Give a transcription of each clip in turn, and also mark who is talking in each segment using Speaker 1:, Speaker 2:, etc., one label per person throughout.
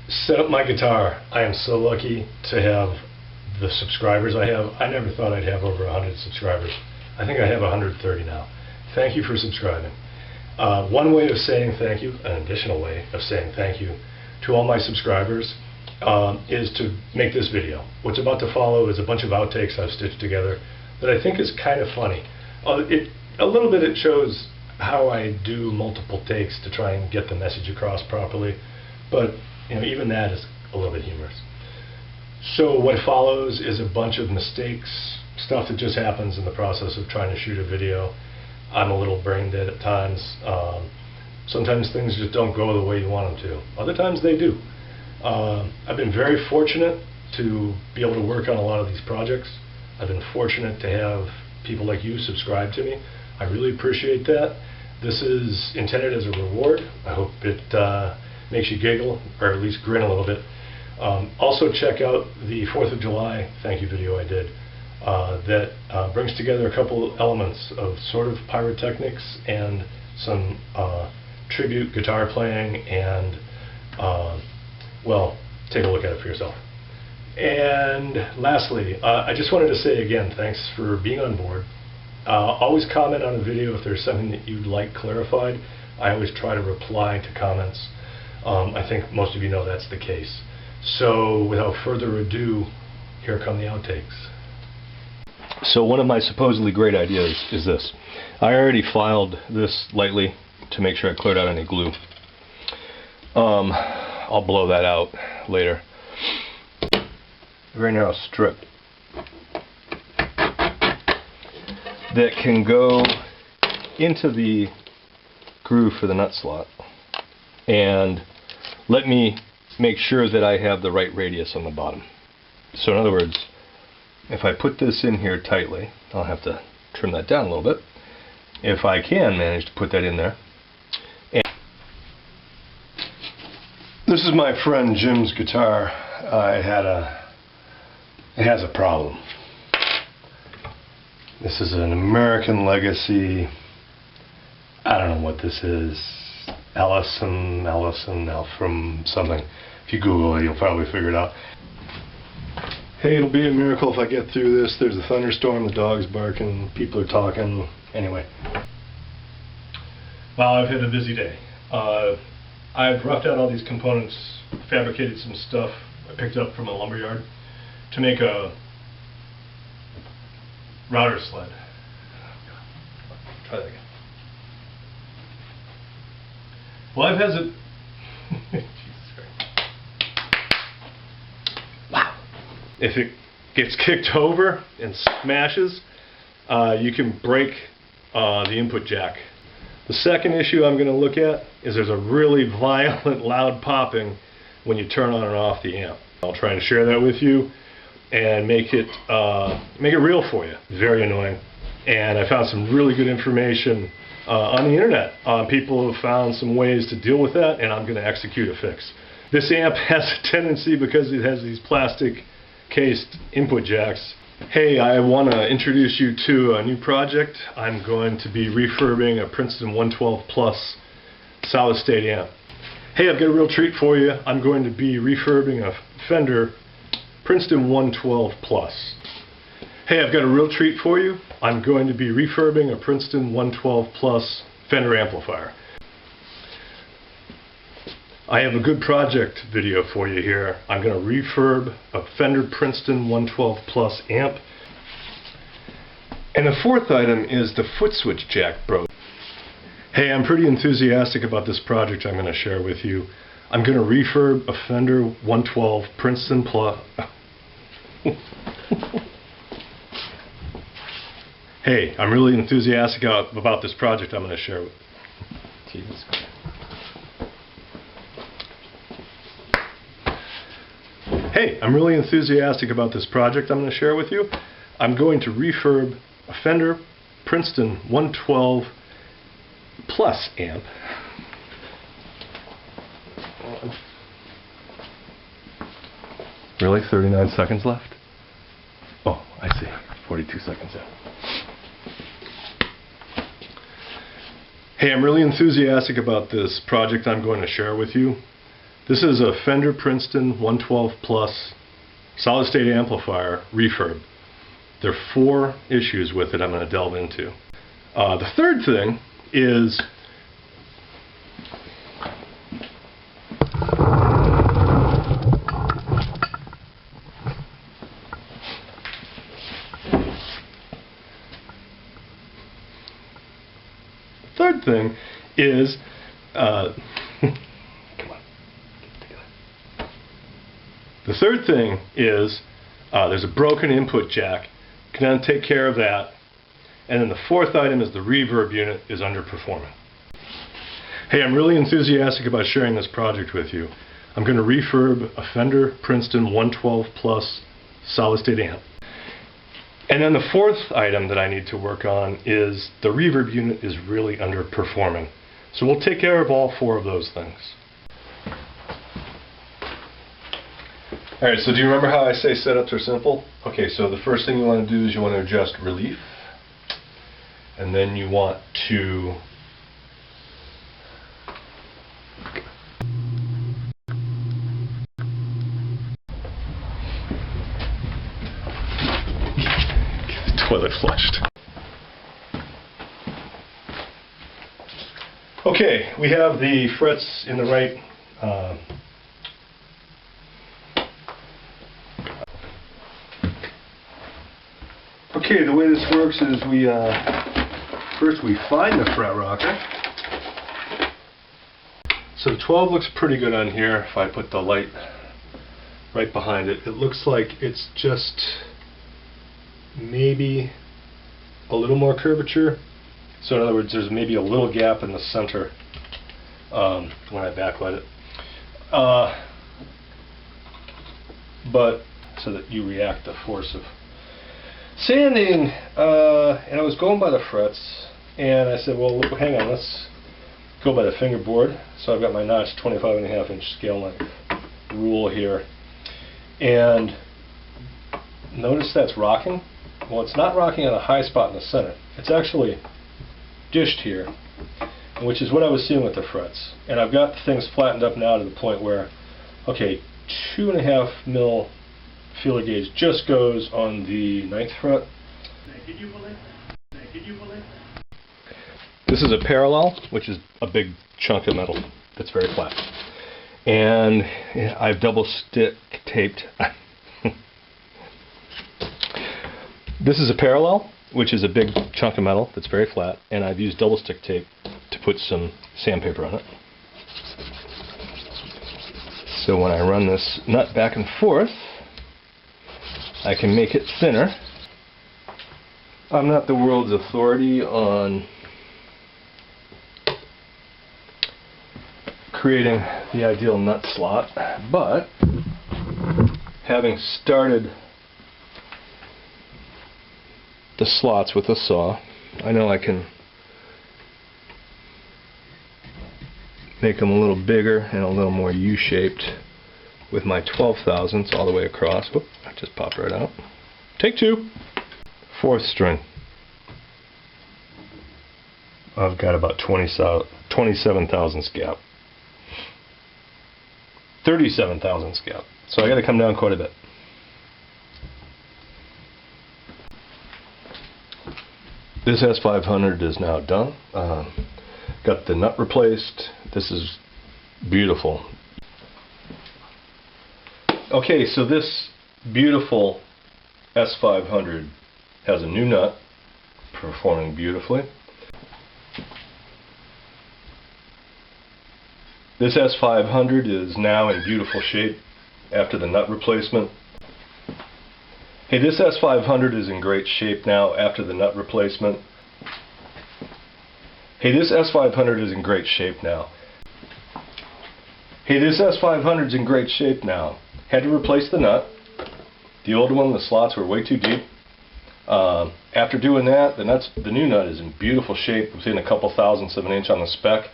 Speaker 1: SetupMyGuitar. I am so lucky to have the subscribers I have. I never thought I'd have over 100 subscribers. I think I have 130 now. Thank you for subscribing. One way of saying thank you, an additional way of saying thank you to all my subscribers is to make this video. What's about to follow is a bunch of outtakes I've stitched together that I think is kind of funny. A little bit it shows how I do multiple takes to try and get the message across properly, but even that is a little bit humorous. So what follows is a bunch of mistakes, stuff that just happens in the process of trying to shoot a video. I'm a little brain dead at times. Sometimes things just don't go the way you want them to. Other times they do. I've been very fortunate to be able to work on a lot of these projects. I've been fortunate to have people like you subscribe to me. I really appreciate that. This is intended as a reward. I hope it makes you giggle, or at least grin a little bit. Also check out the 4th of July thank you video I did that brings together a couple elements of sort of pyrotechnics and some tribute guitar playing, and well, take a look at it for yourself. And lastly, I just wanted to say again, thanks for being on board. Always comment on a video if there's something that you'd like clarified. I always try to reply to comments. I think most of you know that's the case. So without further ado, here come the outtakes. So one of my supposedly great ideas is this. I already filed this lightly to make sure I cleared out any glue. I'll blow that out later. A very narrow strip that can go into the groove for the nut slot and let me make sure that I have the right radius on the bottom. So in other words, if I put this in here tightly, I'll have to trim that down a little bit. If I can manage to put that in there. And this is my friend Jim's guitar. It has a problem. This is an American Legacy. I don't know what this is. Ellison, from something. If you Google it, you'll probably figure it out. Hey, it'll be a miracle if I get through this. There's a thunderstorm, the dog's barking, people are talking. Anyway. Well, I've had a busy day. I've roughed out all these components, fabricated some stuff I picked up from a lumberyard to make a router sled. Try that again. Well, I've had it. Jesus Christ. Wow. If it gets kicked over and smashes, you can break the input jack. The second issue I'm going to look at is there's a really violent, loud popping when you turn on and off the amp. I'll try and share that with you and make it real for you. Very annoying. And I found some really good information on the internet. People have found some ways to deal with that, and I'm going to execute a fix. This amp has a tendency, because it has these plastic cased input jacks. Hey, I want to introduce you to a new project. I'm going to be refurbing a Princeton 112 Plus solid state amp. Hey, I've got a real treat for you. I'm going to be refurbing a Fender Princeton 112 Plus. Hey, I've got a real treat for you. I'm going to be refurbing a Princeton 112 Plus Fender amplifier. I have a good project video for you here. I'm going to refurb a Fender Princeton 112 Plus amp. And the fourth item is the foot switch jack broke. Hey, I'm pretty enthusiastic about this project I'm going to share with you. I'm going to refurb a Fender 112 Princeton Plus. Hey, I'm really enthusiastic about this project I'm going to share with you. Jesus Christ. Hey, I'm really enthusiastic about this project I'm going to share with you. I'm going to refurb a Fender Princeton 112 Plus amp. Really? 39 seconds left? Oh, I see. 42 seconds in. Hey, I'm really enthusiastic about this project I'm going to share with you. This is a Fender Princeton 112 Plus solid state amplifier refurb. There are 4 issues with it I'm going to delve into. The third thing is there's a broken input jack. Can take care of that. And then the 4th item is the reverb unit is underperforming. Hey, I'm really enthusiastic about sharing this project with you. I'm going to refurb a Fender Princeton 112 Plus solid state amp. And then the 4th item that I need to work on is the reverb unit is really underperforming. So we'll take care of all 4 of those things. Alright, so do you remember how I say setups are simple? Okay, so the first thing you want to do is you want to adjust relief. And then you want to get the toilet flushed. Okay, we have the frets in the right okay, the way this works is we first we find the fret rocker. So the 12 looks pretty good on here. If I put the light right behind it, it looks like it's just maybe a little more curvature. So in other words, there's maybe a little gap in the center when I backlight it. But so that you react the force of sanding, and I was going by the frets, and I said, well, hang on, let's go by the fingerboard. So I've got my notch 25.5-inch scale length rule here, and notice that's rocking. Well, it's not rocking on a high spot in the center. It's actually dished here, which is what I was seeing with the frets. And I've got things flattened up now to the point where, okay, 2.5 mil feeler gauge just goes on the 9th fret. This is a parallel, which is a big chunk of metal that's very flat. And I've double stick taped. This is a parallel, which is a big chunk of metal that's very flat, and I've used double stick tape to put some sandpaper on it. So when I run this nut back and forth, I can make it thinner. I'm not the world's authority on creating the ideal nut slot, but having started the slots with a saw, I know I can make them a little bigger and a little more U-shaped with my 12 thousandths all the way across. Whoop, that just popped right out. Take 2. 4th string. I've got about 27 thousandths gap. 37 thousandths gap. So I got to come down quite a bit. This S500 is now done. Got the nut replaced. This is beautiful. Okay, so this beautiful S500 has a new nut, performing beautifully. This S500 is now in beautiful shape after the nut replacement. Hey, this S500 is in great shape now after the nut replacement. Hey, this S500 is in great shape now. Hey, this S500 is in great shape now. Had to replace the nut. The old one, the slots were way too deep. After doing that, the new nut is in beautiful shape, within a couple thousandths of an inch on the spec.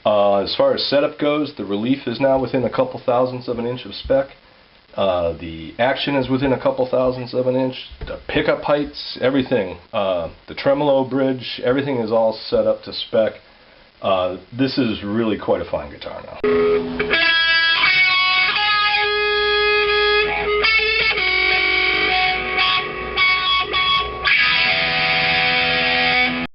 Speaker 1: As far as setup goes, the relief is now within a couple thousandths of an inch of spec. The action is within a couple thousandths of an inch. The pickup heights, everything. The tremolo bridge, everything is all set up to spec. This is really quite a fine guitar now.